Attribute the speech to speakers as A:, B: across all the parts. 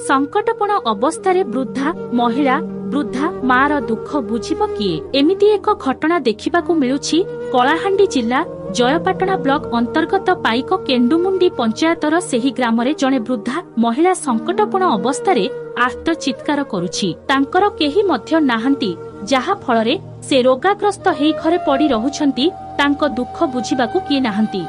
A: संकटपूर्ण अवस्था वृद्धा महिला वृद्धा मार दुख बुझिब किए। एमिति एक घटना देखिबाकू मिलुछि कलाहांडी जिला जयपाटना ब्लॉक अंतर्गत पाइक केंडुमुंडी पंचायतर सेही ग्रामरे जणे वृद्धा महिला संकटपूर्ण अवस्था आर्त चित्कार करुछि। तांकर केही मध्य नाहंती जहा फलरे से रोगाग्रस्त हेई घरे पड़ी रहुछंती। तांको दुख बुझिबाकू किए नाहंती।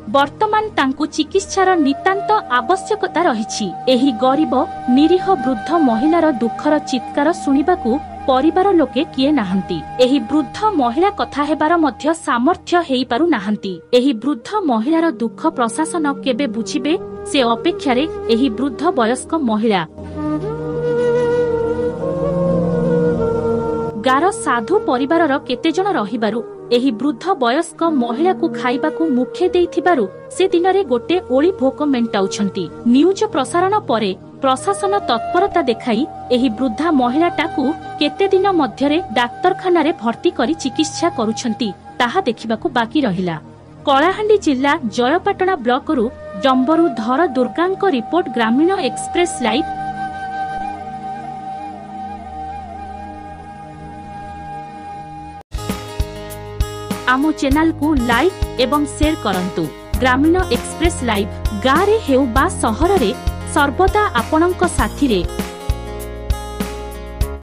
A: वर्तमान तांकु चिकित्सार नितांत आवश्यकता रहिछि। एही गरीब निरीह वृद्ध महिलार दुखर चित्कार सुनिबाकू परिवार लोके किए नाहंती। एही वृद्ध महिला कथा हेबार मध्य सामर्थ्य हेई पारु नाहंती। एही वृद्ध महिलार दुख प्रशासन केबे बुझिबे से अपेक्षारे एही वृद्ध वयस्क महिला गार साधु परिवारर केते जण रहिबारु एही वृद्ध वयस्क महिला को खाइबाकू मुखे देइथिबारु से दिनरे गोटे ओली भोक मेंटाउछंती। न्यूज प्रसारण परे प्रशासन तत्परता देखाई एही वृद्धा महिलाटाकू केते दिन मध्यरे डाक्तरखाना रे भर्ती करी चिकित्सा करुछंती ताहा देखिबाकू बाकी रहिला। कलाहांडी जिला जयपाटना ब्लॉक रु जंबरू धर दुर्गांक रिपोर्ट ग्रामीण एक्सप्रेस लाइव। आमो चैनल को लाइक एवं शेयर करंतु। ग्रामीण एक्सप्रेस लाइव गाँव रे हेउ बा सहर रे सर्वदा आपणक साथी रे